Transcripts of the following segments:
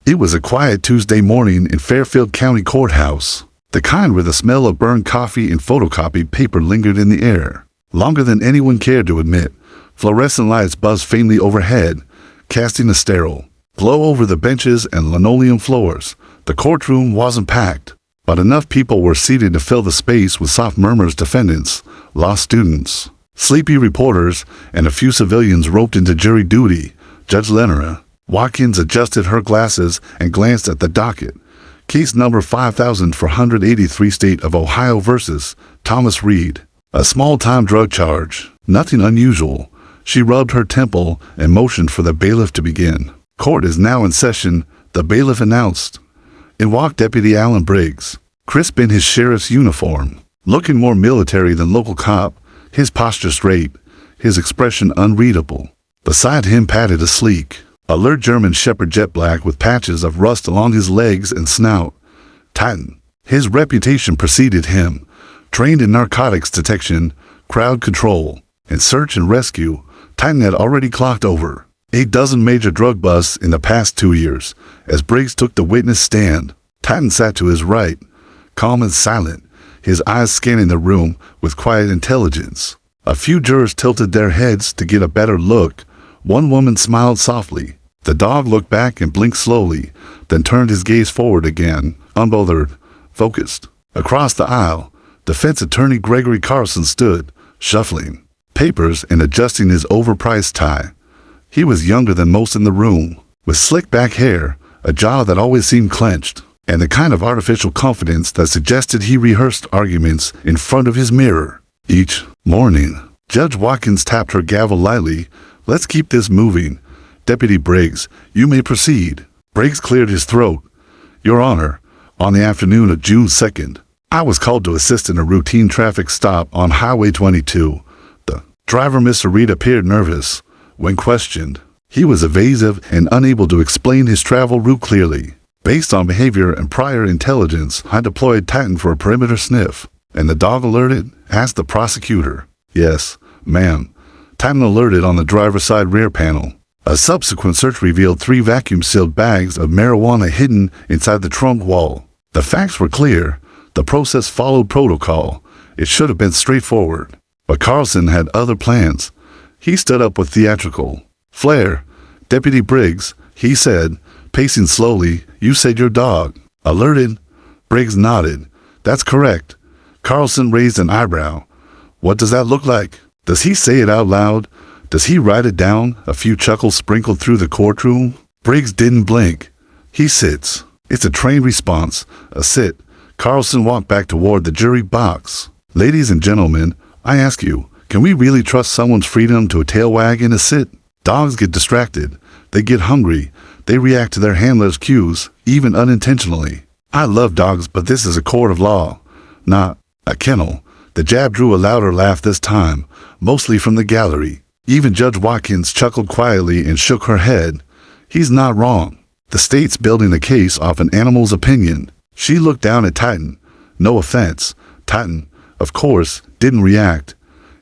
It was a quiet Tuesday morning in Fairfield County Courthouse, the kind where the smell of burned coffee and photocopied paper lingered in the air. Longer than anyone cared to admit, fluorescent lights buzzed faintly overhead, casting a sterile glow over the benches and linoleum floors. The courtroom wasn't packed, but enough people were seated to fill the space with soft murmurs. Defendants, law students, sleepy reporters, and a few civilians roped into jury duty. Judge Lenora Watkins adjusted her glasses and glanced at the docket. Case number 5483, State of Ohio versus Thomas Reed. A small-time drug charge. Nothing unusual. She rubbed her temple and motioned for the bailiff to begin. Court is now in session, the bailiff announced. In walked Deputy Alan Briggs, crisp in his sheriff's uniform, looking more military than local cop, his posture straight, his expression unreadable. Beside him padded a sleek, alert German shepherd, jet black with patches of rust along his legs and snout. Titan. His reputation preceded him, trained in narcotics detection, crowd control, and search and rescue. Titan had already clocked over 8 major drug busts in the past 2 years. As Briggs took the witness stand, Titan sat to his right, calm and silent, his eyes scanning the room with quiet intelligence. A few jurors tilted their heads to get a better look. One woman smiled softly. The dog looked back and blinked slowly, then turned his gaze forward again, unbothered, focused. Across the aisle, defense attorney Gregory Carlson stood, shuffling papers and adjusting his overpriced tie. He was younger than most in the room, with slick back hair, a jaw that always seemed clenched, and the kind of artificial confidence that suggested he rehearsed arguments in front of his mirror. Each morning, Judge Watkins tapped her gavel lightly. Let's keep this moving. Deputy Briggs, you may proceed. Briggs cleared his throat. Your Honor, on the afternoon of June 2nd, I was called to assist in a routine traffic stop on Highway 22. The driver, Mr. Reed, appeared nervous. When questioned, he was evasive and unable to explain his travel route clearly. Based on behavior and prior intelligence, I deployed Titan for a perimeter sniff. And the dog alerted? Asked the prosecutor. Yes, ma'am. Titan alerted on the driver's side rear panel. A subsequent search revealed 3 vacuum-sealed bags of marijuana hidden inside the trunk wall. The facts were clear. The process followed protocol. It should have been straightforward. But Carlson had other plans. He stood up with theatrical flair. Deputy Briggs, he said, pacing slowly, you said your dog alerted? Briggs nodded. That's correct. Carlson raised an eyebrow. What does that look like? Does he say it out loud? Does he write it down? A few chuckles sprinkled through the courtroom. Briggs didn't blink. He sits. It's a trained response. A sit. Carlson walked back toward the jury box. Ladies and gentlemen, I ask you, can we really trust someone's freedom to a tail wag in a sit? Dogs get distracted. They get hungry. They react to their handler's cues, even unintentionally. I love dogs, but this is a court of law, not a kennel. The jab drew a louder laugh this time, mostly from the gallery. Even Judge Watkins chuckled quietly and shook her head. He's not wrong. The state's building a case off an animal's opinion. She looked down at Titan. No offense. Titan, of course, didn't react.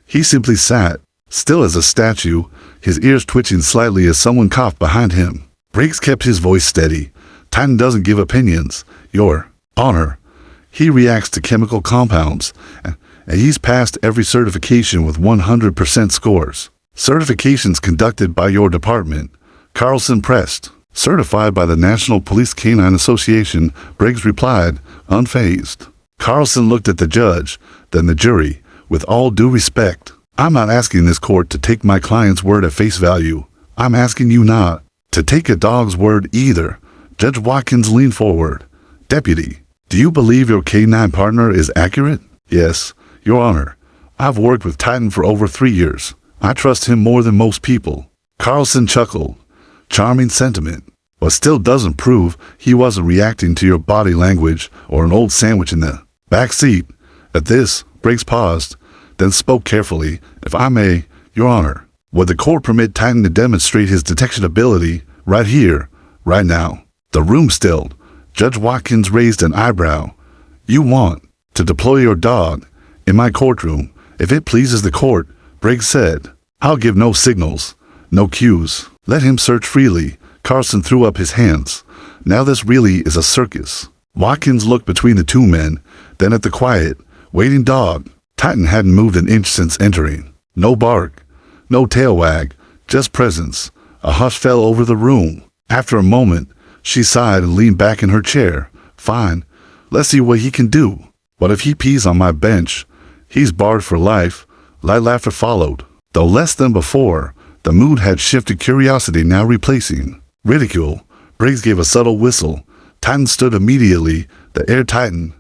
He simply sat, still as a statue, his ears twitching slightly as someone coughed behind him. Briggs kept his voice steady. Titan doesn't give opinions, Your Honor. He reacts to chemical compounds, and he's passed every certification with 100% scores. Certifications conducted by your department. Carlson pressed. Certified by the National Police K9 Association, Briggs replied, unfazed. Carlson looked at the judge, then the jury. With all due respect, I'm not asking this court to take my client's word at face value. I'm asking you not to take a dog's word either. Judge Watkins leaned forward. Deputy, do you believe your K9 partner is accurate? Yes, Your Honor. I've worked with Titan for over 3 years. I trust him more than most people. Carlson chuckled. Charming sentiment, but still doesn't prove he wasn't reacting to your body language or an old sandwich in the back seat. At this, Briggs paused, then spoke carefully. If I may, Your Honor, would the court permit Titan to demonstrate his detection ability right here, right now? The room stilled. Judge Watkins raised an eyebrow. You want to deploy your dog in my courtroom? If it pleases the court, Briggs said. I'll give no signals, no cues. Let him search freely. Carlson threw up his hands. Now this really is a circus. Watkins looked between the two men, then at the quiet, waiting dog. Titan hadn't moved an inch since entering. No bark, no tail wag, just presence. A hush fell over the room. After a moment, she sighed and leaned back in her chair. Fine, let's see what he can do. What if he pees on my bench? He's barred for life. Light laughter followed. Though less than before, the mood had shifted, curiosity now replacing ridicule. Briggs gave a subtle whistle. Titan stood immediately, the air tightened.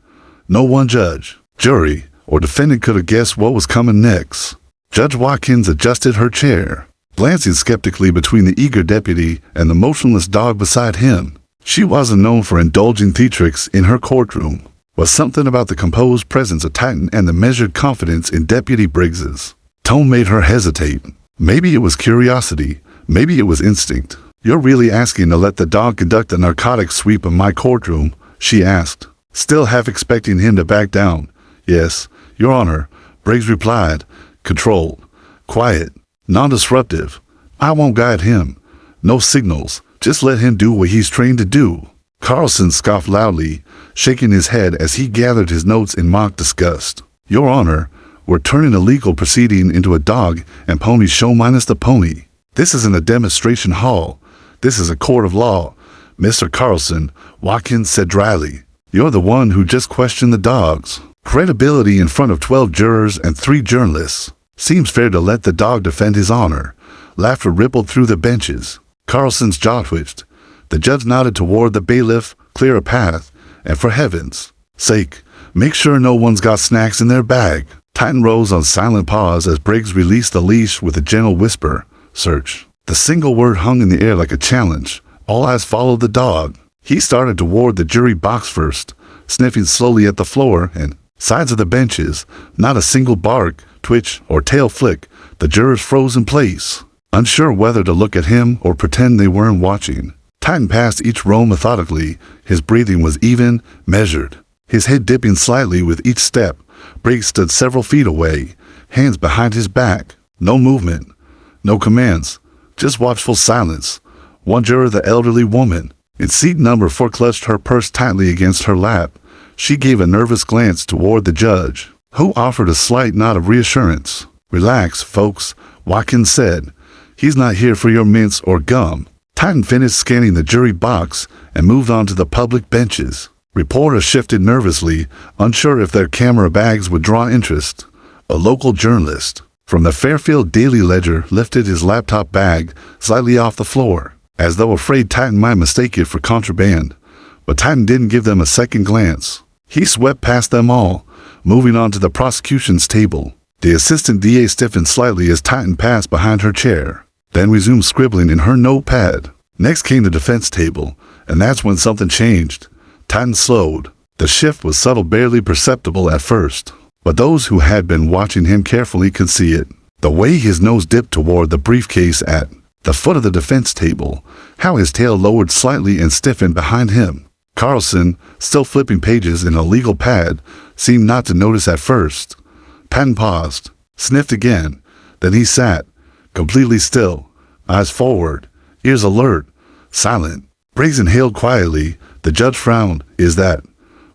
No one judge, jury, or defendant could have guessed what was coming next. Judge Watkins adjusted her chair, glancing skeptically between the eager deputy and the motionless dog beside him. She wasn't known for indulging theatrics in her courtroom. Was something about the composed presence of Titan and the measured confidence in Deputy Briggs's tone made her hesitate. Maybe it was curiosity, maybe it was instinct. You're really asking to let the dog conduct a narcotic sweep of my courtroom? She asked, still half expecting him to back down. Yes, Your Honor, Briggs replied, controlled, quiet, non-disruptive. I won't guide him. No signals, just let him do what he's trained to do. Carlson scoffed loudly, shaking his head as he gathered his notes in mock disgust. Your Honor, we're turning a legal proceeding into a dog and pony show minus the pony. This isn't a demonstration hall. This is a court of law. Mr. Carlson, Watkins said dryly. You're the one who just questioned the dogs. Credibility in front of 12 jurors and 3 journalists. Seems fair to let the dog defend his honor. Laughter rippled through the benches. Carlson's jaw twitched. The judge nodded toward the bailiff, clear a path, and for heaven's sake, make sure no one's got snacks in their bag. Titan rose on silent pause as Briggs released the leash with a gentle whisper. Search. The single word hung in the air like a challenge. All eyes followed the dog. He started toward the jury box first, sniffing slowly at the floor and sides of the benches. Not a single bark, twitch, or tail flick. The jurors froze in place, unsure whether to look at him or pretend they weren't watching. Titan passed each row methodically. His breathing was even, measured, his head dipping slightly with each step. Briggs stood several feet away, hands behind his back. No movement, no commands, just watchful silence. One juror, the elderly woman, in seat number 4, clutched her purse tightly against her lap. She gave a nervous glance toward the judge, who offered a slight nod of reassurance. Relax, folks, Watkins said. He's not here for your mints or gum. Titan finished scanning the jury box and moved on to the public benches. Reporters shifted nervously, unsure if their camera bags would draw interest. A local journalist from the Fairfield Daily Ledger lifted his laptop bag slightly off the floor, as though afraid Titan might mistake it for contraband. But Titan didn't give them a second glance. He swept past them all, moving on to the prosecution's table. The assistant DA stiffened slightly as Titan passed behind her chair, then resumed scribbling in her notepad. Next came the defense table, and that's when something changed. Titan slowed. The shift was subtle, barely perceptible at first, but those who had been watching him carefully could see it. The way his nose dipped toward the briefcase at the foot of the defense table, how his tail lowered slightly and stiffened behind him. Carlson, still flipping pages in a legal pad, seemed not to notice at first. Titan paused, sniffed again, then he sat, completely still, eyes forward, ears alert, silent. Briggs inhaled quietly. The judge frowned. Is that?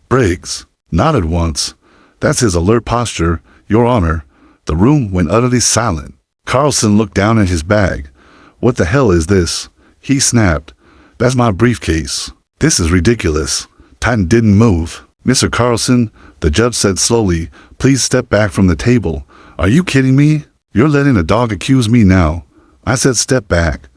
Briggs nodded once. That's his alert posture, Your Honor. The room went utterly silent. Carlson looked down at his bag. What the hell is this? He snapped. That's my briefcase. This is ridiculous. Titan didn't move. Mr. Carlson, the judge said slowly, please step back from the table. Are you kidding me? You're letting a dog accuse me now. I said step back.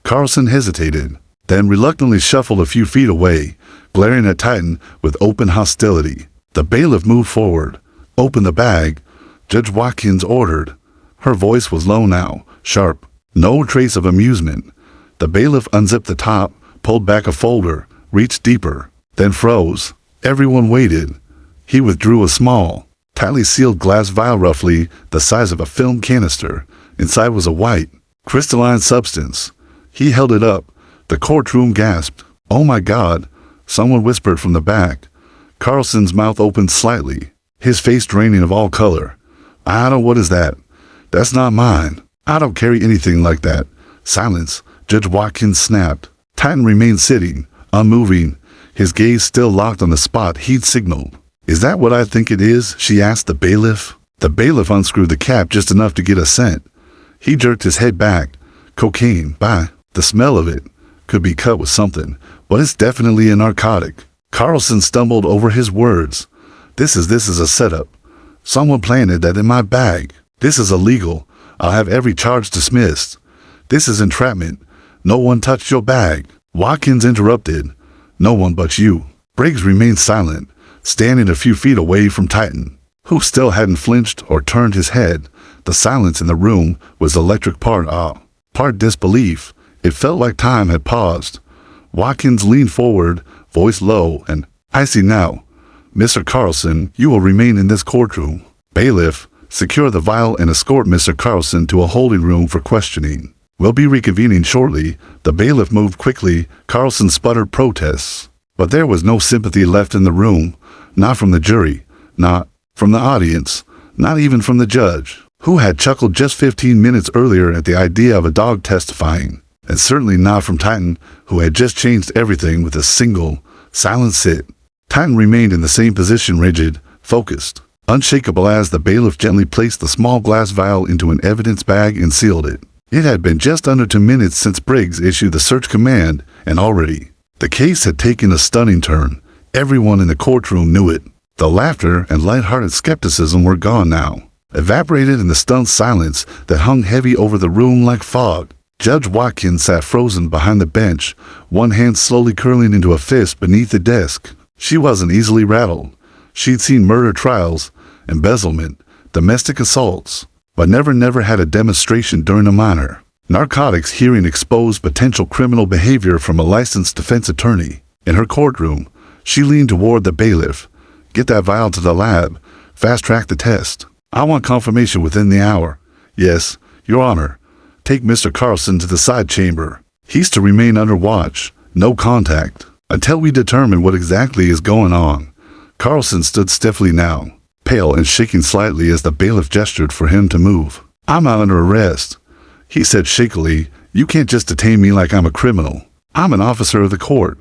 Carlson hesitated, then reluctantly shuffled a few feet away, glaring at Titan with open hostility. The bailiff moved forward. Open the bag, Judge Watkins ordered. Her voice was low now, sharp, no trace of amusement. The bailiff unzipped the top, pulled back a folder, reached deeper, then froze. Everyone waited. He withdrew a small, tightly sealed glass vial roughly the size of a film canister. Inside was a white, crystalline substance. He held it up. The courtroom gasped. Oh my God, someone whispered from the back. Carlson's mouth opened slightly, his face draining of all color. I don't. What is that? That's not mine. I don't carry anything like that. Silence, Judge Watkins snapped. Titan remained sitting, unmoving, his gaze still locked on the spot he'd signaled. "Is that what I think it is?" she asked the bailiff. The bailiff unscrewed the cap just enough to get a scent. He jerked his head back. "Cocaine, by the smell of it. Could be cut with something, but it's definitely a narcotic." Carlson stumbled over his words. This is a setup. Someone planted that in my bag. This is illegal. I'll have every charge dismissed. This is entrapment. No one touched your bag." Watkins interrupted. "No one but you." Briggs remained silent, standing a few feet away from Titan, who still hadn't flinched or turned his head. The silence in the room was electric, part awe, part disbelief. It felt like time had paused. Watkins leaned forward, voice low and icy now. "Mr. Carlson, you will remain in this courtroom. Bailiff, secure the vial and escort Mr. Carlson to a holding room for questioning. We'll be reconvening shortly." The bailiff moved quickly. Carlson sputtered protests. But there was no sympathy left in the room. Not from the jury. Not from the audience. Not even from the judge, who had chuckled just 15 minutes earlier at the idea of a dog testifying. And certainly not from Titan, who had just changed everything with a single, silent sit. Titan remained in the same position, rigid, focused, unshakable as the bailiff gently placed the small glass vial into an evidence bag and sealed it. It had been just under 2 minutes since Briggs issued the search command, and already the case had taken a stunning turn. Everyone in the courtroom knew it. The laughter and light-hearted skepticism were gone now, evaporated in the stunned silence that hung heavy over the room like fog. Judge Watkins sat frozen behind the bench, one hand slowly curling into a fist beneath the desk. She wasn't easily rattled. She'd seen murder trials, embezzlement, domestic assaults, but never had a demonstration during a minor narcotics hearing expose potential criminal behavior from a licensed defense attorney. In her courtroom, she leaned toward the bailiff. "Get that vial to the lab. Fast-track the test. I want confirmation within the hour." "Yes, Your Honor." "Take Mr. Carlson to the side chamber. He's to remain under watch. No contact until we determine what exactly is going on." Carlson stood stiffly now, pale and shaking slightly as the bailiff gestured for him to move. "I'm not under arrest," he said shakily. "You can't just detain me like I'm a criminal. I'm an officer of the court."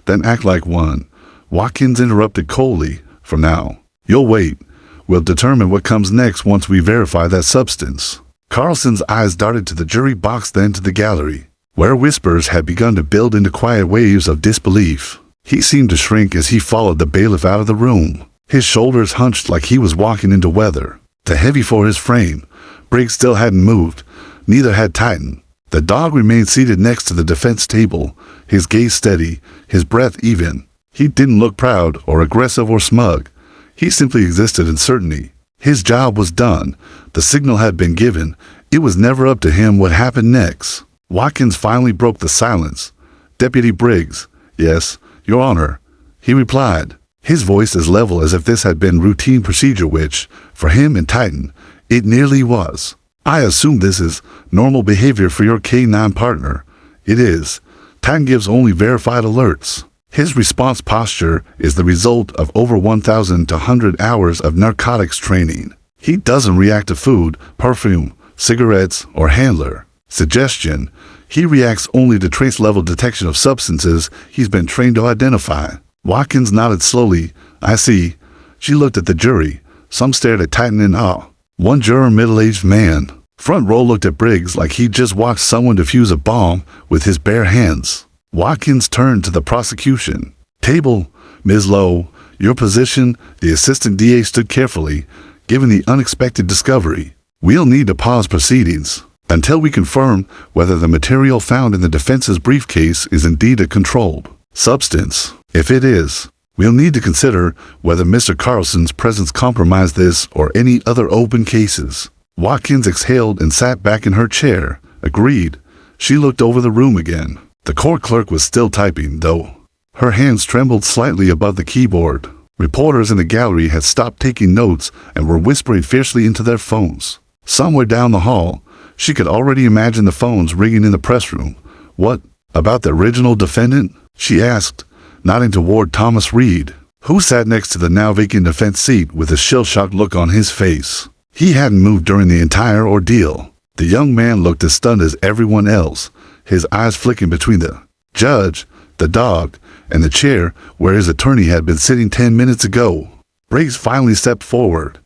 "Then act like one," Watkins interrupted coldly. "For now, you'll wait. We'll determine what comes next once we verify that substance." Carlson's eyes darted to the jury box, then to the gallery, where whispers had begun to build into quiet waves of disbelief. He seemed to shrink as he followed the bailiff out of the room, his shoulders hunched like he was walking into weather, too heavy for his frame. Briggs still hadn't moved. Neither had Titan. The dog remained seated next to the defense table, his gaze steady, his breath even. He didn't look proud or aggressive or smug. He simply existed in certainty. His job was done. The signal had been given. It was never up to him what happened next. Watkins finally broke the silence. "Deputy Briggs." "Yes, Your Honor," he replied, his voice as level as if this had been routine procedure, which, for him and Titan, it nearly was. "I assume this is normal behavior for your K9 partner." "It is. Titan gives only verified alerts. His response posture is the result of over 1,200 hours of narcotics training. He doesn't react to food, perfume, cigarettes, or handler suggestion. He reacts only to trace-level detection of substances he's been trained to identify." Watkins nodded slowly. "I see." She looked at the jury. Some stared at Titan in awe. One juror, middle-aged man, front row, looked at Briggs like he'd just watched someone defuse a bomb with his bare hands. Watkins turned to the prosecution table. "Ms. Lowe, your position." The assistant DA stood carefully, given the unexpected discovery. "We'll need to pause proceedings until we confirm whether the material found in the defense's briefcase is indeed a controlled substance. If it is, we'll need to consider whether Mr. Carlson's presence compromised this or any other open cases." Watkins exhaled and sat back in her chair. "Agreed." She looked over the room again. The court clerk was still typing, though her hands trembled slightly above the keyboard. Reporters in the gallery had stopped taking notes and were whispering fiercely into their phones. Somewhere down the hall, she could already imagine the phones ringing in the press room. "What about the original defendant?" she asked, nodding toward Thomas Reed, who sat next to the now vacant defense seat with a shell-shocked look on his face. He hadn't moved during the entire ordeal. The young man looked as stunned as everyone else, his eyes flicking between the judge, the dog, and the chair where his attorney had been sitting 10 minutes ago. Briggs finally stepped forward.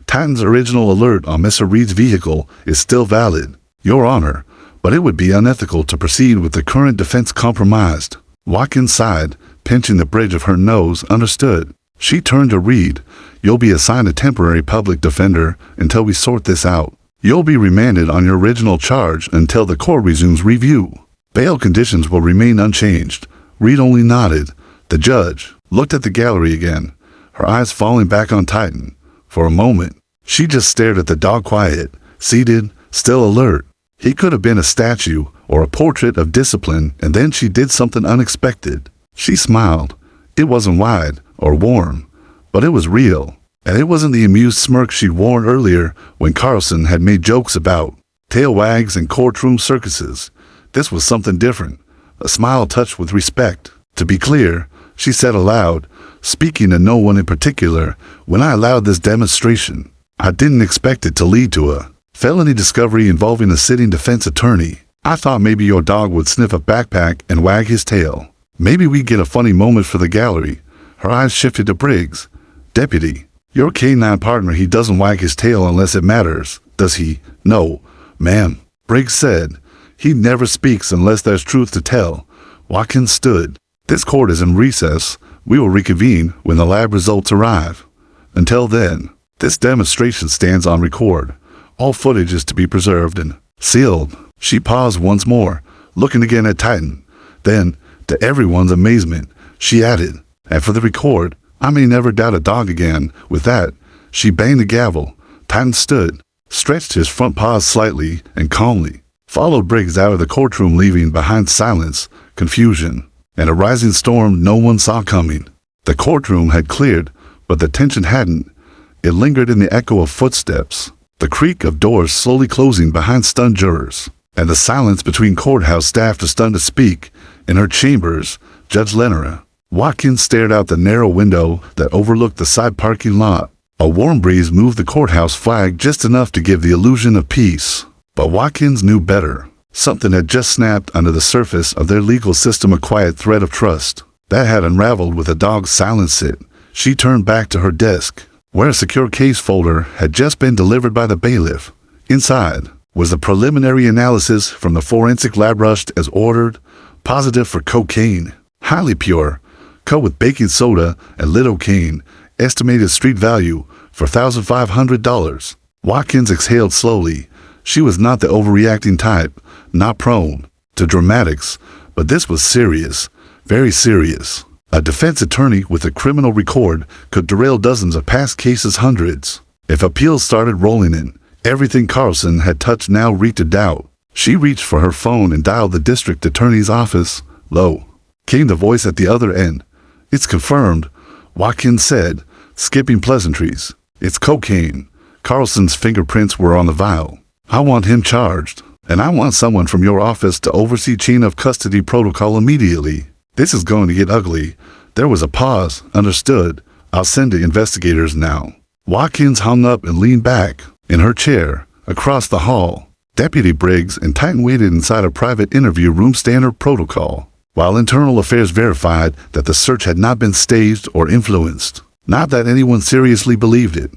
Titan's original alert on Mr. Reed's vehicle is still valid, Your Honor, but it would be unethical to proceed with the current defense compromised. Watkins sighed, pinching the bridge of her nose. Understood. She turned to Reed. You'll be assigned a temporary public defender until we sort this out. You'll be remanded on your original charge until the court resumes review. Bail conditions will remain unchanged. Reed only nodded. The judge looked at the gallery again, her eyes falling back on Titan. For a moment, she just stared at the dog, quiet, seated, still alert. He could have been a statue or a portrait of discipline, and then she did something unexpected. She smiled. It wasn't wide or warm, but it was real. And it wasn't the amused smirk she'd worn earlier when Carlson had made jokes about tail wags and courtroom circuses. This was something different, a smile touched with respect. To be clear, she said aloud, speaking to no one in particular, when I allowed this demonstration, I didn't expect it to lead to a felony discovery involving a sitting defense attorney. I thought maybe your dog would sniff a backpack and wag his tail. Maybe we'd get a funny moment for the gallery. Her eyes shifted to Briggs. Deputy, your K9 partner, he doesn't wag his tail unless it matters, does he? No, ma'am, Briggs said. He never speaks unless there's truth to tell. Watkins stood. This court is in recess. We will reconvene when the lab results arrive. Until then, this demonstration stands on record. All footage is to be preserved and sealed. She paused once more, looking again at Titan. Then, to everyone's amazement, she added, and for the record, I may never doubt a dog again. With that, she banged the gavel. Titan stood, stretched his front paws slightly and calmly, followed Briggs out of the courtroom, leaving behind silence, confusion, and a rising storm no one saw coming. The courtroom had cleared, but the tension hadn't. It lingered in the echo of footsteps, the creak of doors slowly closing behind stunned jurors, and the silence between courthouse staff too stunned to speak. In her chambers, Judge Lennera, Watkins stared out the narrow window that overlooked the side parking lot. A warm breeze moved the courthouse flag just enough to give the illusion of peace. But Watkins knew better. Something had just snapped under the surface of their legal system, a quiet thread of trust that had unraveled with a dog's silent sit. She turned back to her desk, where a secure case folder had just been delivered by the bailiff. Inside was the preliminary analysis from the forensic lab, rushed as ordered, positive for cocaine, highly pure, cut with baking soda and lidocaine, estimated street value for $1,500. Watkins exhaled slowly. She was not the overreacting type, not prone to dramatics, but this was serious, very serious. A defense attorney with a criminal record could derail dozens of past cases, hundreds. If appeals started rolling in, everything Carlson had touched now reeked of doubt. She reached for her phone and dialed the district attorney's office. Low came the voice at the other end. It's confirmed, Watkins said, skipping pleasantries. It's cocaine. Carlson's fingerprints were on the vial. I want him charged, and I want someone from your office to oversee chain of custody protocol immediately. This is going to get ugly. There was a pause. Understood. I'll send the investigators now. Watkins hung up and leaned back in her chair across the hall. Deputy Briggs and Titan waited inside a private interview room, standard protocol, while internal affairs verified that the search had not been staged or influenced. Not that anyone seriously believed it.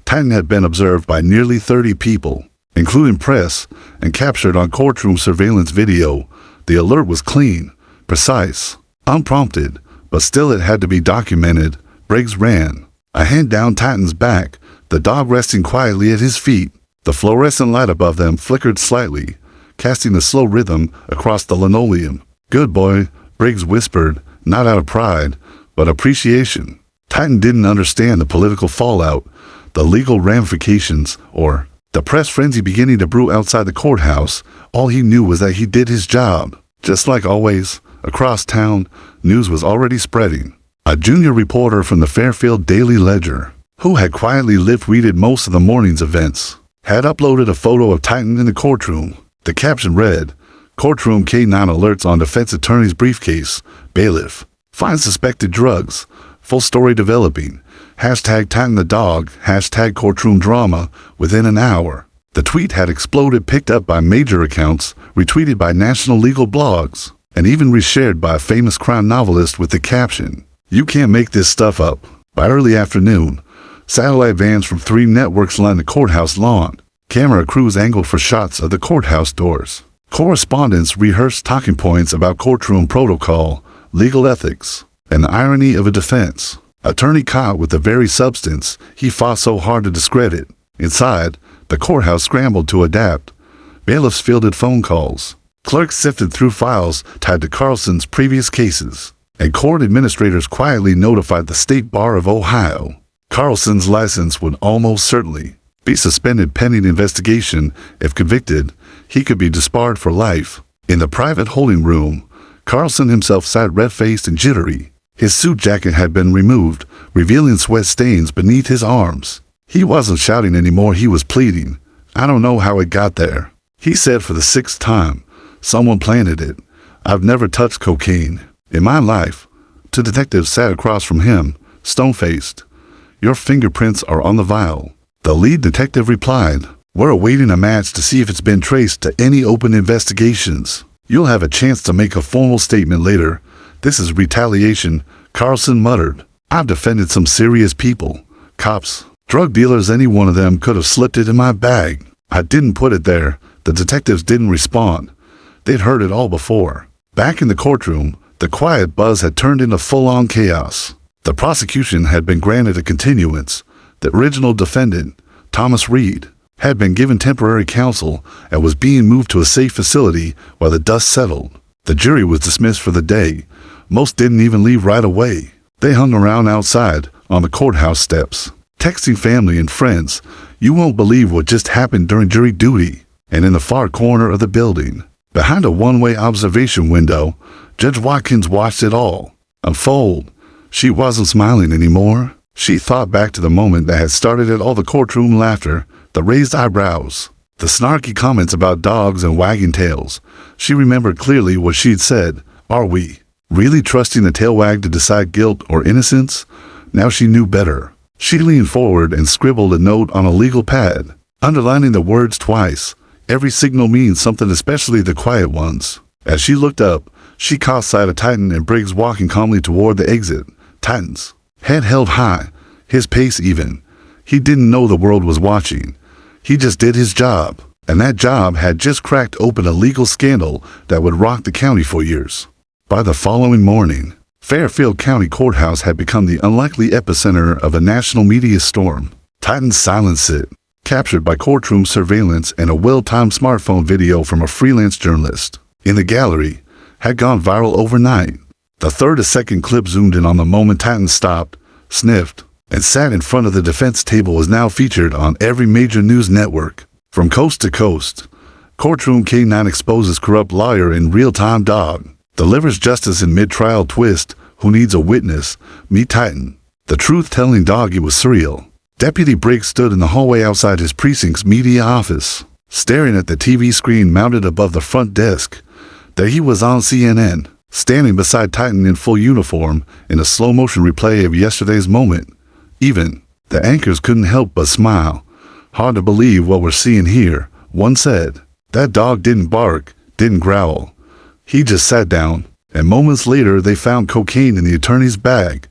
Titan had been observed by nearly 30 people, including press, and captured on courtroom surveillance video. The alert was clean, precise, unprompted, but still it had to be documented. Briggs ran, a hand down Titan's back, the dog resting quietly at his feet. The fluorescent light above them flickered slightly, casting a slow rhythm across the linoleum. Good boy, Briggs whispered, not out of pride, but appreciation. Titan didn't understand the political fallout, the legal ramifications, or the press frenzy beginning to brew outside the courthouse. All he knew was that he did his job. Just like always, across town, news was already spreading. A junior reporter from the Fairfield Daily Ledger, who had quietly lip-readed most of the morning's events, had uploaded a photo of Titan in the courtroom. The caption read, "Courtroom K9 alerts on defense attorney's briefcase. Bailiff finds suspected drugs. Full story developing. Hashtag Titan the dog. Hashtag courtroom drama." Within an hour, the tweet had exploded, picked up by major accounts, retweeted by national legal blogs, and even reshared by a famous crime novelist with the caption, "You can't make this stuff up." By early afternoon, satellite vans from 3 networks lined the courthouse lawn. Camera crews angled for shots of the courthouse doors. Correspondents rehearsed talking points about courtroom protocol, legal ethics, and the irony of a defense. Attorney caught with the very substance he fought so hard to discredit. Inside, the courthouse scrambled to adapt. Bailiffs fielded phone calls. Clerks sifted through files tied to Carlson's previous cases. And court administrators quietly notified the State Bar of Ohio. Carlson's license would almost certainly be suspended pending investigation. If convicted, he could be disbarred for life. In the private holding room, Carlson himself sat red-faced and jittery. His suit jacket had been removed, revealing sweat stains beneath his arms. He wasn't shouting anymore, he was pleading. "I don't know how it got there," he said for the 6th time. "Someone planted it. I've never touched cocaine in my life." Two detectives sat across from him, stone-faced. "Your fingerprints are on the vial." The lead detective replied, "We're awaiting a match to see if it's been traced to any open investigations. You'll have a chance to make a formal statement later. This is retaliation," Carlson muttered. "I've defended some serious people. Cops, drug dealers, any one of them could have slipped it in my bag. I didn't put it there." The detectives didn't respond. They'd heard it all before. Back in the courtroom, the quiet buzz had turned into full-on chaos. The prosecution had been granted a continuance. The original defendant, Thomas Reed, had been given temporary counsel and was being moved to a safe facility while the dust settled. The jury was dismissed for the day. Most didn't even leave right away. They hung around outside on the courthouse steps, texting family and friends. "You won't believe what just happened during jury duty." And in the far corner of the building, behind a one-way observation window, Judge Watkins watched it all unfold. She wasn't smiling anymore. She thought back to the moment that had started it all: the courtroom laughter, the raised eyebrows, the snarky comments about dogs and wagging tails. She remembered clearly what she'd said. "Are we really trusting the tail wag to decide guilt or innocence?" Now she knew better. She leaned forward and scribbled a note on a legal pad, underlining the words twice. Every signal means something, especially the quiet ones. As she looked up, she caught sight of Titan and Briggs walking calmly toward the exit. Titan's head held high, his pace even. He didn't know the world was watching. He just did his job, and that job had just cracked open a legal scandal that would rock the county for years. By the following morning, Fairfield County Courthouse had become the unlikely epicenter of a national media storm. Titan's silent sit, captured by courtroom surveillance and a well-timed smartphone video from a freelance journalist in the gallery, had gone viral overnight. The 30-second clip zoomed in on the moment Titan stopped, sniffed, and sat in front of the defense table was now featured on every major news network. From coast to coast, Courtroom K9 exposes corrupt lawyer in real-time. Dog delivers justice in mid-trial twist. Who needs a witness? Meet Titan. The truth-telling dog. It was surreal. Deputy Briggs stood in the hallway outside his precinct's media office, staring at the TV screen mounted above the front desk. There he was on CNN, standing beside Titan in full uniform in a slow-motion replay of yesterday's moment. Even the anchors couldn't help but smile. "Hard to believe what we're seeing here," one said. "That dog didn't bark, didn't growl. He just sat down." And moments later, they found cocaine in the attorney's bag.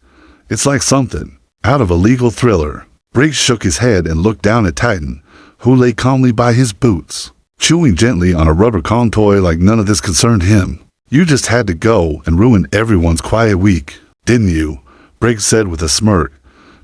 "It's like something out of a legal thriller." Briggs shook his head and looked down at Titan, who lay calmly by his boots, chewing gently on a rubber con toy like none of this concerned him. "You just had to go and ruin everyone's quiet week, didn't you?" Briggs said with a smirk.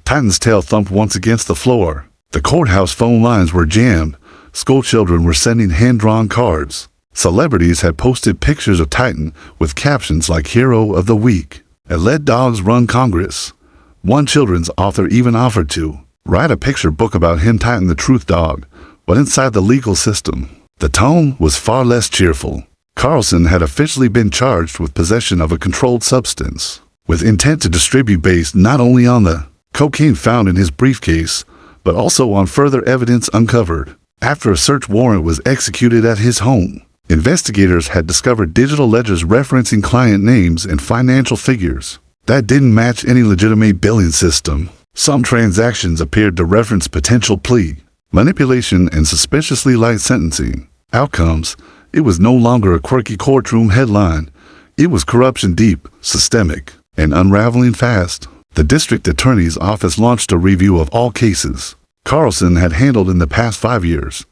Titan's tail thumped once against the floor. The courthouse phone lines were jammed. Schoolchildren were sending hand-drawn cards. Celebrities had posted pictures of Titan with captions like "Hero of the Week" and "Let Dogs Run Congress." One children's author even offered to write a picture book about him, Titan the Truth Dog. But inside the legal system, the tone was far less cheerful. Carlson had officially been charged with possession of a controlled substance, with intent to distribute based not only on the cocaine found in his briefcase, but also on further evidence uncovered after a search warrant was executed at his home. Investigators had discovered digital ledgers referencing client names and financial figures that didn't match any legitimate billing system. Some transactions appeared to reference potential plea, manipulation, and suspiciously light sentencing outcomes. It was no longer a quirky courtroom headline. It was corruption deep, systemic, and unraveling fast. The district attorney's office launched a review of all cases Carlson had handled in the past 5 years.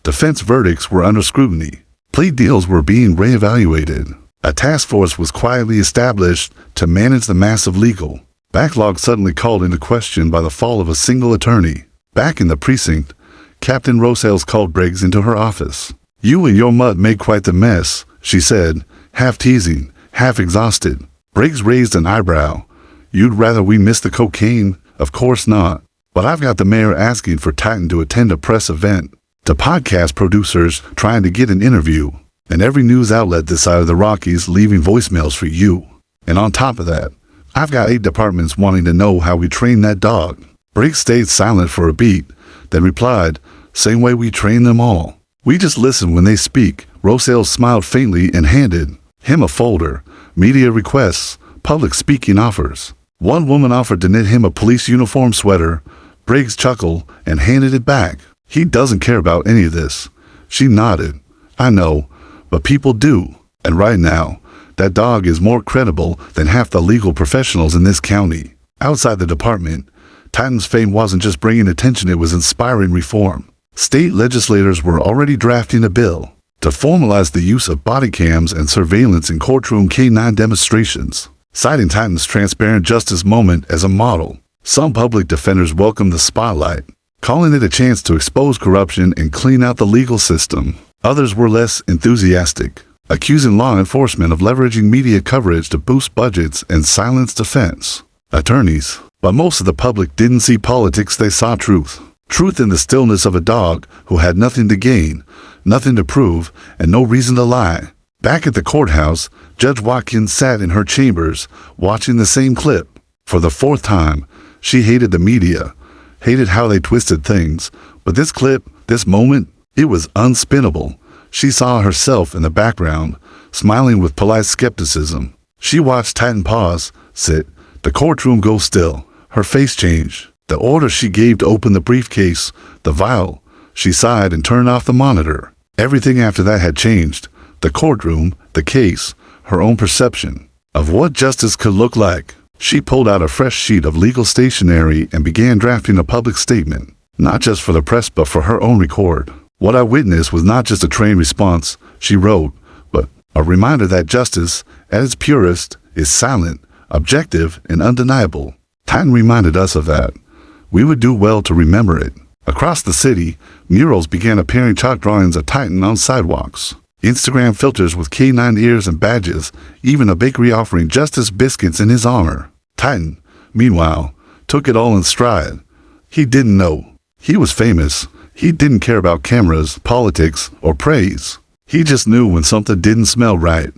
Defense verdicts were under scrutiny. Plea deals were being reevaluated. A task force was quietly established to manage the massive legal backlog suddenly called into question by the fall of a single attorney. Back in the precinct, Captain Rosales called Briggs into her office. "You and your mutt made quite the mess," she said, half teasing, half exhausted. Briggs raised an eyebrow. "You'd rather we miss the cocaine?" "Of course not. But I've got the mayor asking for Titan to attend a press event, the podcast producers trying to get an interview, and every news outlet this side of the Rockies leaving voicemails for you. And on top of that, I've got 8 departments wanting to know how we train that dog." Briggs stayed silent for a beat, then replied, "Same way we train them all. We just listen when they speak." Rosales smiled faintly and handed him a folder. Media requests, public speaking offers. One woman offered to knit him a police uniform sweater. Briggs chuckled and handed it back. "He doesn't care about any of this." She nodded. "I know, but people do. And right now, that dog is more credible than half the legal professionals in this county." Outside the department, Titan's fame wasn't just bringing attention, it was inspiring reform. State legislators were already drafting a bill to formalize the use of body cams and surveillance in courtroom K9 demonstrations, citing Titan's transparent justice moment as a model. Some public defenders welcomed the spotlight, calling it a chance to expose corruption and clean out the legal system. Others were less enthusiastic, accusing law enforcement of leveraging media coverage to boost budgets and silence defense attorneys. But most of the public didn't see politics, they saw truth. Truth in the stillness of a dog who had nothing to gain, nothing to prove, and no reason to lie. Back at the courthouse, Judge Watkins sat in her chambers, watching the same clip. For the 4th time, she hated the media, hated how they twisted things. But this clip, this moment, it was unspinnable. She saw herself in the background, smiling with polite skepticism. She watched Titan pause, sit, the courtroom go still. Her face changed. The order she gave to open the briefcase, the vial. She sighed and turned off the monitor. Everything after that had changed. The courtroom, the case, her own perception of what justice could look like. She pulled out a fresh sheet of legal stationery and began drafting a public statement, not just for the press but for her own record. "What I witnessed was not just a trained response," she wrote, "but a reminder that justice, at its purest, is silent, objective, and undeniable." Titan reminded us of that. We would do well to remember it. Across the city, murals began appearing, chalk drawings of Titan on sidewalks. Instagram filters with K9 ears and badges, even a bakery offering Justice biscuits in his honor. Titan, meanwhile, took it all in stride. He didn't know. He was famous. He didn't care about cameras, politics, or praise. He just knew when something didn't smell right,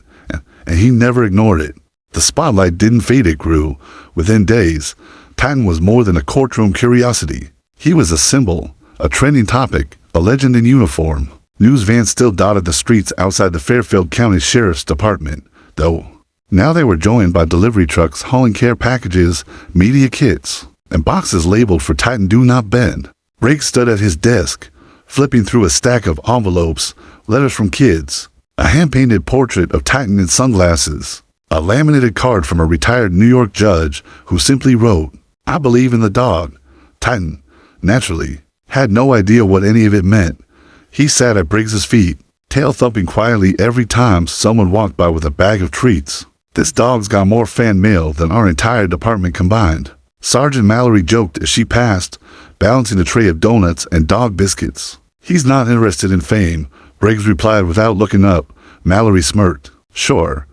and he never ignored it. The spotlight didn't fade, it grew. Within days, Titan was more than a courtroom curiosity. He was a symbol, a trending topic, a legend in uniform. News vans still dotted the streets outside the Fairfield County Sheriff's Department, though. Now they were joined by delivery trucks hauling care packages, media kits, and boxes labeled for Titan Do Not Bend. Briggs stood at his desk, flipping through a stack of envelopes, letters from kids, a hand-painted portrait of Titan in sunglasses, a laminated card from a retired New York judge who simply wrote, "I believe in the dog." Titan, naturally, had no idea what any of it meant. He sat at Briggs's feet, tail thumping quietly every time someone walked by with a bag of treats. "This dog's got more fan mail than our entire department combined," Sergeant Mallory joked as she passed, balancing a tray of donuts and dog biscuits. "He's not interested in fame," Briggs replied without looking up. Mallory smirked. "Sure,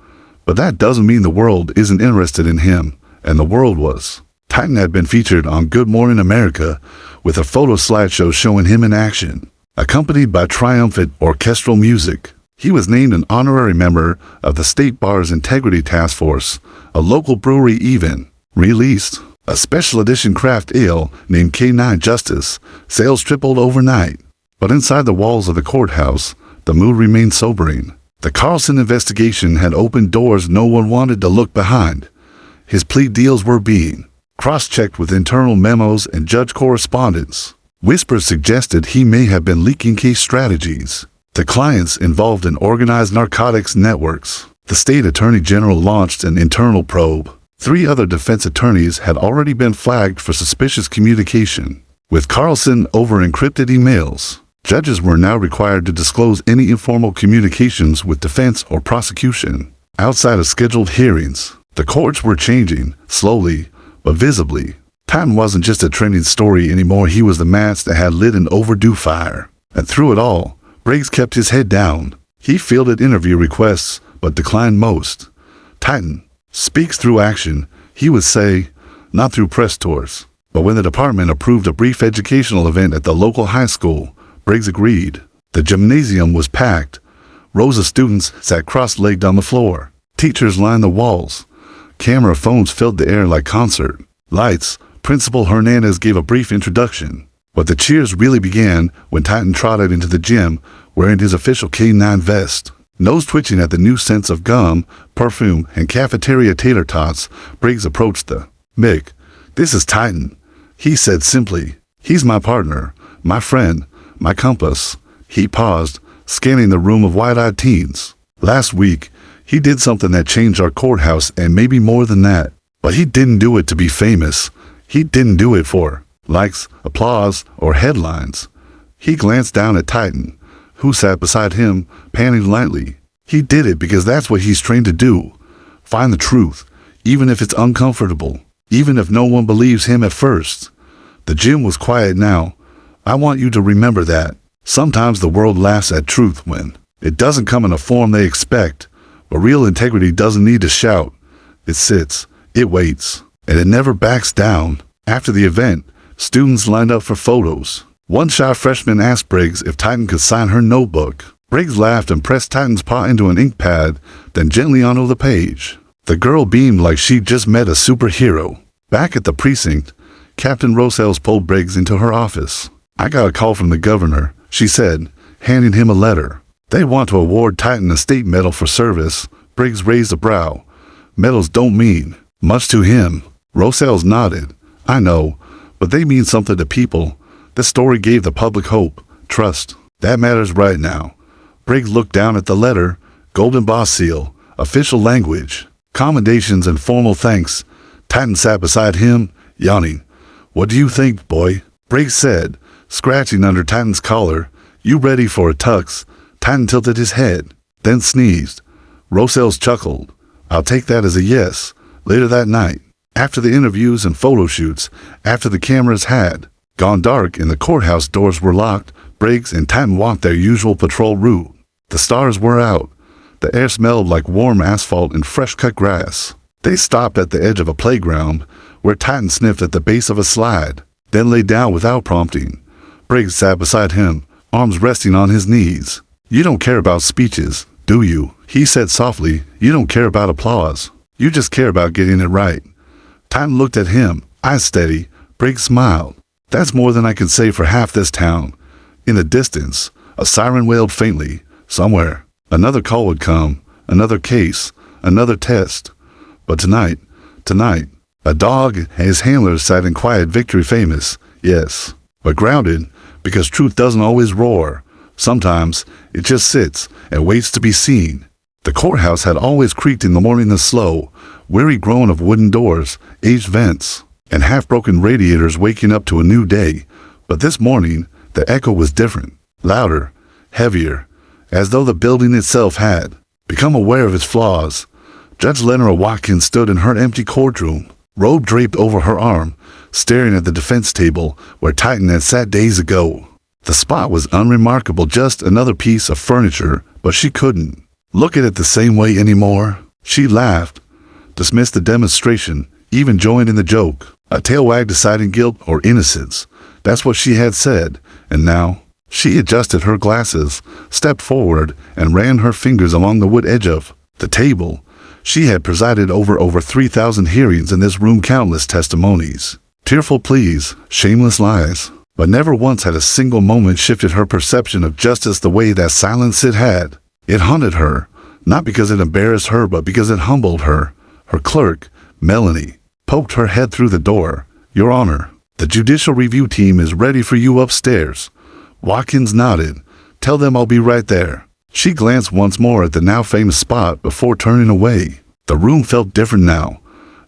but that doesn't mean the world isn't interested in him," and the world was. Titan had been featured on Good Morning America with a photo slideshow showing him in action, accompanied by triumphant orchestral music. He was named an honorary member of the State Bar's Integrity Task Force. A local brewery even released a special edition craft ale named K9 Justice. Sales tripled overnight. But inside the walls of the courthouse, the mood remained sobering. The Carlson investigation had opened doors no one wanted to look behind. His plea deals were being cross-checked with internal memos and judge correspondence. Whispers suggested he may have been leaking case strategies to clients involved in organized narcotics networks. The state attorney general launched an internal probe. 3 other defense attorneys had already been flagged for suspicious communication with Carlson over encrypted emails. Judges were now required to disclose any informal communications with defense or prosecution outside of scheduled hearings. The courts were changing, slowly, but visibly. Titan wasn't just a trending story anymore, he was the match that had lit an overdue fire. And through it all, Briggs kept his head down. He fielded interview requests, but declined most. Titan speaks through action, he would say, not through press tours. But when the department approved a brief educational event at the local high school, Briggs agreed. The gymnasium was packed. Rows of students sat cross-legged on the floor. Teachers lined the walls. Camera phones filled the air like concert lights. Principal Hernandez gave a brief introduction. But the cheers really began when Titan trotted into the gym wearing his official K9 vest. Nose twitching at the new scents of gum, perfume, and cafeteria tater tots, Briggs approached the Mick. "This is Titan," he said simply. "He's my partner, my friend, my compass." He paused, scanning the room of wide-eyed teens. "Last week, he did something that changed our courthouse and maybe more than that. But he didn't do it to be famous. He didn't do it for likes, applause, or headlines." He glanced down at Titan, who sat beside him, panting lightly. "He did it because that's what he's trained to do. Find the truth, even if it's uncomfortable, even if no one believes him at first." The gym was quiet now. "I want you to remember that. Sometimes the world laughs at truth when it doesn't come in a form they expect, but real integrity doesn't need to shout. It sits, it waits, and it never backs down." After the event, students lined up for photos. One shy freshman asked Briggs if Titan could sign her notebook. Briggs laughed and pressed Titan's paw into an ink pad, then gently onto the page. The girl beamed like she'd just met a superhero. Back at the precinct, Captain Rosales pulled Briggs into her office. "I got a call from the governor," she said, handing him a letter. "They want to award Titan a state medal for service." Briggs raised a brow. "Medals don't mean much to him." Rosales nodded. "I know, but they mean something to people. This story gave the public hope, trust. That matters right now." Briggs looked down at the letter, golden boss seal, official language, commendations and formal thanks. Titan sat beside him, yawning. "What do you think, boy?" Briggs said, scratching under Titan's collar. "You ready for a tux?" Titan tilted his head, then sneezed. Rosales chuckled. "I'll take that as a yes." Later that night, after the interviews and photo shoots, after the cameras had gone dark and the courthouse doors were locked, Briggs and Titan walked their usual patrol route. The stars were out. The air smelled like warm asphalt and fresh-cut grass. They stopped at the edge of a playground, where Titan sniffed at the base of a slide, then lay down without prompting. Briggs sat beside him, arms resting on his knees. "You don't care about speeches, do you?" he said softly. "You don't care about applause. You just care about getting it right." Titan looked at him, eyes steady. Briggs smiled. "That's more than I can say for half this town." In the distance, a siren wailed faintly. Somewhere, another call would come, another case, another test. But tonight, a dog and his handlers sat in quiet victory, famous, yes, but grounded, because truth doesn't always roar. Sometimes it just sits and waits to be seen. The courthouse had always creaked in the morning, the slow, weary groan of wooden doors, aged vents, and half-broken radiators waking up to a new day. But this morning, the echo was different, louder, heavier, as though the building itself had become aware of its flaws. Judge Lenora Watkins stood in her empty courtroom, robe draped over her arm, staring at the defense table where Titan had sat days ago. The spot was unremarkable, just another piece of furniture, but she couldn't look at it the same way anymore. She laughed, dismissed the demonstration, even joined in the joke. A tail wag deciding guilt or innocence. That's what she had said, and now she adjusted her glasses, stepped forward, and ran her fingers along the wood edge of the table. She had presided over 3,000 hearings in this room, countless testimonies, tearful pleas, shameless lies, but never once had a single moment shifted her perception of justice the way that silence it had. It haunted her, not because it embarrassed her, but because it humbled her. Her clerk, Melanie, poked her head through the door. "Your Honor, the judicial review team is ready for you upstairs." Watkins nodded. "Tell them I'll be right there." She glanced once more at the now famous spot before turning away. The room felt different now.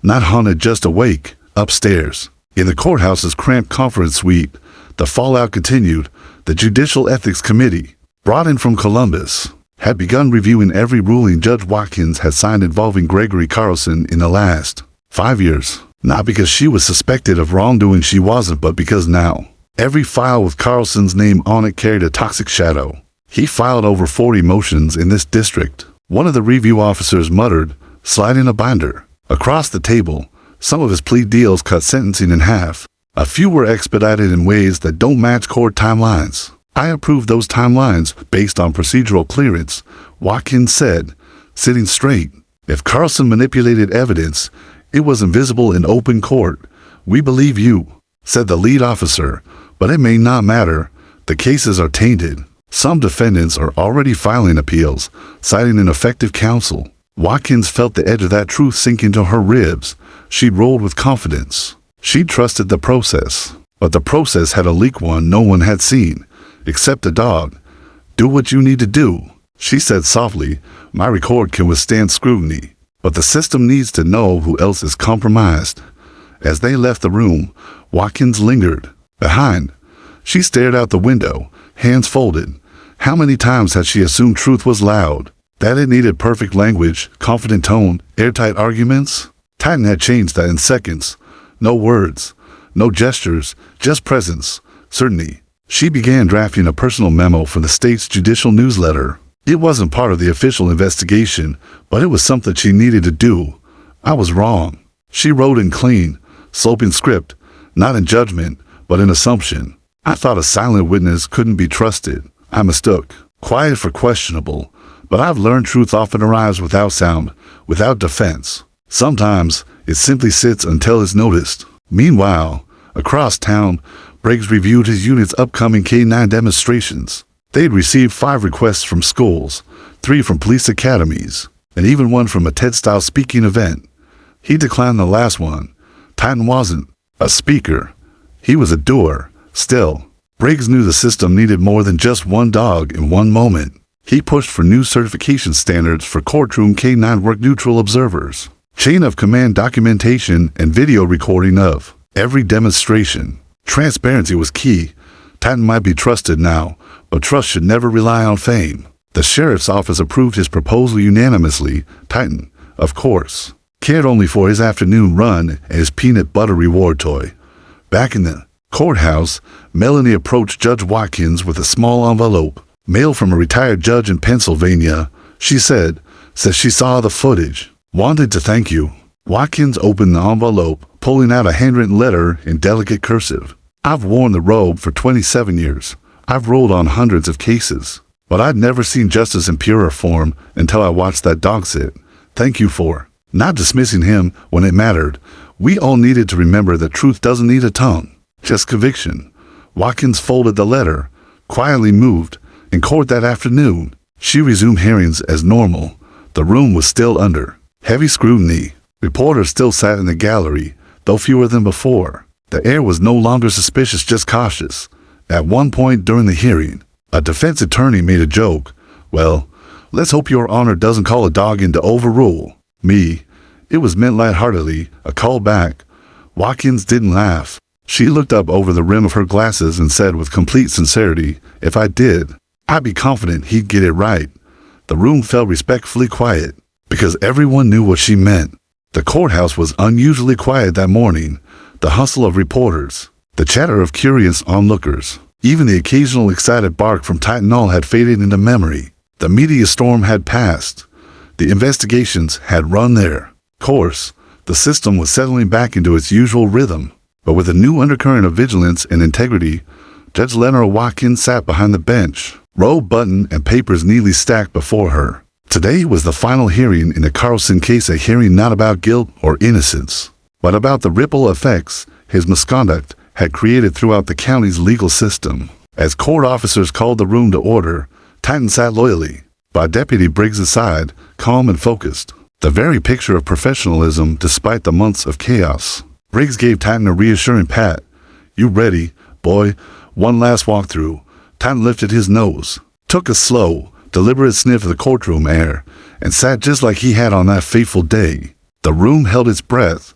Not haunted, just awake. Upstairs, in the courthouse's cramped conference suite, the fallout continued. The Judicial Ethics Committee, brought in from Columbus, had begun reviewing every ruling Judge Watkins had signed involving Gregory Carlson in the last 5 years. Not because she was suspected of wrongdoing, she wasn't, but because now every file with Carlson's name on it carried a toxic shadow. He filed over 40 motions in this district. One of the review officers muttered, sliding a binder across the table. Some of his plea deals cut sentencing in half. A few were expedited in ways that don't match court timelines. I approve those timelines based on procedural clearance, Watkins said, sitting straight. If Carlson manipulated evidence, it was invisible in open court. We believe you, said the lead officer, but it may not matter. The cases are tainted. Some defendants are already filing appeals, citing ineffective counsel. Watkins felt the edge of that truth sink into her ribs. She rolled with confidence. She trusted the process, but the process had a leak one no one had seen, except the dog. Do what you need to do, she said softly. My record can withstand scrutiny, but the system needs to know who else is compromised. As they left the room, Watkins lingered. Behind, she stared out the window, hands folded. How many times had she assumed truth was loud, that it needed perfect language, confident tone, airtight arguments? Titan had changed that in seconds. No words, no gestures, just presence, certainty. She began drafting a personal memo for the state's judicial newsletter. It wasn't part of the official investigation, but it was something she needed to do. I was wrong, she wrote in clean, sloping script, not in judgment, but in assumption. I thought a silent witness couldn't be trusted. I mistook. Quiet for questionable. But I've learned truth often arrives without sound, without defense. Sometimes it simply sits until it's noticed. Meanwhile, across town, Briggs reviewed his unit's upcoming K9 demonstrations. They'd received 5 requests from schools, 3 from police academies, and even one from a TED-style speaking event. He declined the last one. Titan wasn't a speaker. He was a doer. Still, Briggs knew the system needed more than just one dog in one moment. He pushed for new certification standards for courtroom K9 work-neutral observers, chain of command documentation and video recording of every demonstration. Transparency was key. Titan might be trusted now, but trust should never rely on fame. The sheriff's office approved his proposal unanimously. Titan, of course, cared only for his afternoon run and his peanut butter reward toy. Back in the courthouse, Melanie approached Judge Watkins with a small envelope. Mail from a retired judge in Pennsylvania, she said she saw the footage. Wanted to thank you. Watkins opened the envelope, pulling out a handwritten letter in delicate cursive. I've worn the robe for 27 years. I've ruled on hundreds of cases, but I'd never seen justice in purer form until I watched that dog sit. Thank you for not dismissing him when it mattered. We all needed to remember that truth doesn't need a tongue, just conviction. Watkins folded the letter, quietly moved. In court that afternoon, she resumed hearings as normal. The room was still under heavy scrutiny. Reporters still sat in the gallery, though fewer than before. The air was no longer suspicious, just cautious. At one point during the hearing, a defense attorney made a joke. Well, let's hope Your Honor doesn't call a dog in to overrule me. It was meant lightheartedly, a call back. Watkins didn't laugh. She looked up over the rim of her glasses and said with complete sincerity, if I did, I'd be confident he'd get it right. The room fell respectfully quiet, because everyone knew what she meant. The courthouse was unusually quiet that morning. The hustle of reporters, the chatter of curious onlookers, even the occasional excited bark from Titan all had faded into memory. The media storm had passed. The investigations had run their course. The system was settling back into its usual rhythm, but with a new undercurrent of vigilance and integrity. Judge Leonard Watkins sat behind the bench, robe buttoned and papers neatly stacked before her. Today was the final hearing in the Carlson case, a hearing not about guilt or innocence, but about the ripple effects his misconduct had created throughout the county's legal system. As court officers called the room to order, Titan sat loyally by Deputy Briggs' side, calm and focused, the very picture of professionalism despite the months of chaos. Briggs gave Titan a reassuring pat. You ready, boy? One last walkthrough. Titan lifted his nose, took a slow, deliberate sniff of the courtroom air, and sat just like he had on that fateful day. The room held its breath.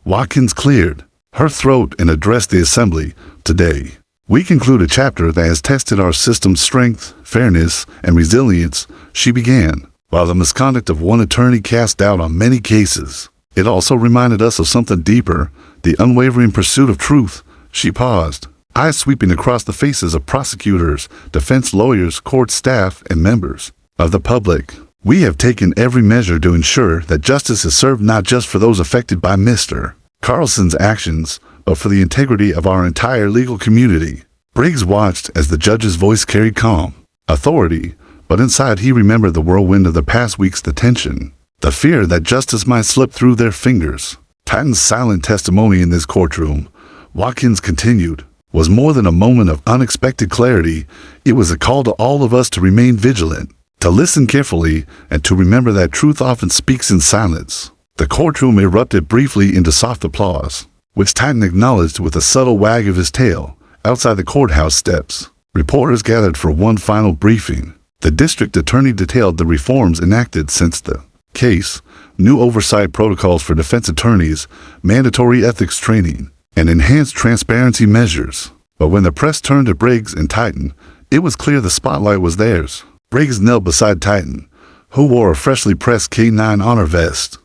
Watkins cleared her throat and addressed the assembly. Today, we conclude a chapter that has tested our system's strength, fairness, and resilience, she began. While the misconduct of one attorney cast doubt on many cases, it also reminded us of something deeper, the unwavering pursuit of truth. She paused, eyes sweeping across the faces of prosecutors, defense lawyers, court staff, and members of the public. We have taken every measure to ensure that justice is served not just for those affected by Mr. Carlson's actions, but for the integrity of our entire legal community. Briggs watched as the judge's voice carried calm authority, but inside he remembered the whirlwind of the past week's detention, the fear that justice might slip through their fingers. Titan's silent testimony in this courtroom, Watkins continued, was more than a moment of unexpected clarity. It was a call to all of us to remain vigilant, to listen carefully, and to remember that truth often speaks in silence. The courtroom erupted briefly into soft applause, which Titan acknowledged with a subtle wag of his tail. Outside the courthouse steps, reporters gathered for one final briefing. The district attorney detailed the reforms enacted since the case, new oversight protocols for defense attorneys, mandatory ethics training, and enhanced transparency measures. But when the press turned to Briggs and Titan, it was clear the spotlight was theirs. Briggs knelt beside Titan, who wore a freshly pressed K9 honor vest.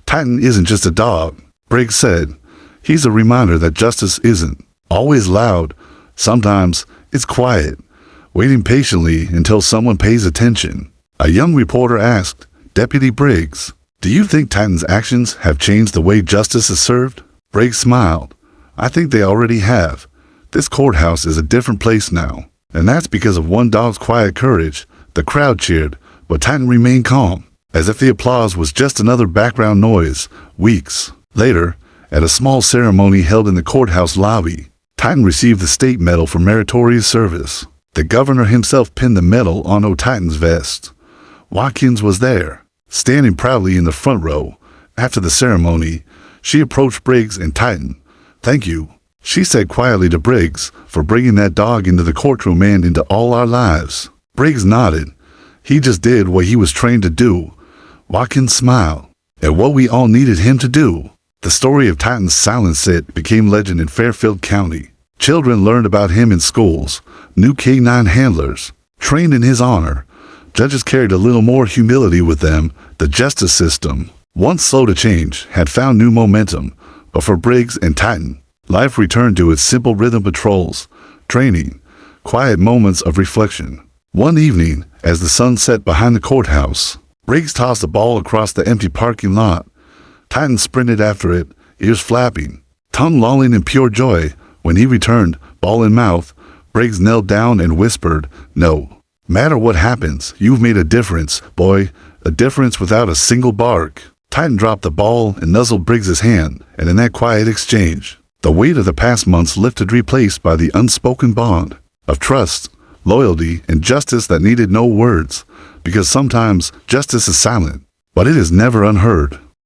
Titan isn't just a dog, Briggs said. He's a reminder that justice isn't always loud. Sometimes it's quiet, waiting patiently until someone pays attention. A young reporter asked, Deputy Briggs, do you think Titan's actions have changed the way justice is served? Briggs smiled. I think they already have. This courthouse is a different place now, and that's because of one dog's quiet courage. The crowd cheered, but Titan remained calm, as if the applause was just another background noise. Weeks later, at a small ceremony held in the courthouse lobby, Titan received the state medal for meritorious service. The governor himself pinned the medal onto Titan's vest. Watkins was there, standing proudly in the front row. After the ceremony, she approached Briggs and Titan. Thank you, she said quietly to Briggs, for bringing that dog into the courtroom and into all our lives. Briggs nodded. He just did what he was trained to do. Watkins smiled at what we all needed him to do. The story of Titan's silent sit became legend in Fairfield County. Children learned about him in schools. New K9 handlers trained in his honor. Judges carried a little more humility with them. The justice system, once slow to change, had found new momentum. But for Briggs and Titan, life returned to its simple rhythm: patrols, training, quiet moments of reflection. One evening, as the sun set behind the courthouse, Briggs tossed a ball across the empty parking lot. Titan sprinted after it, ears flapping, tongue lolling in pure joy. When he returned, ball in mouth, Briggs knelt down and whispered, No matter what happens, you've made a difference, boy, a difference without a single bark. Titan dropped the ball and nuzzled Briggs's hand, and in that quiet exchange, the weight of the past months lifted, replaced by the unspoken bond of trust, loyalty, and justice that needed no words, because sometimes justice is silent, but it is never unheard.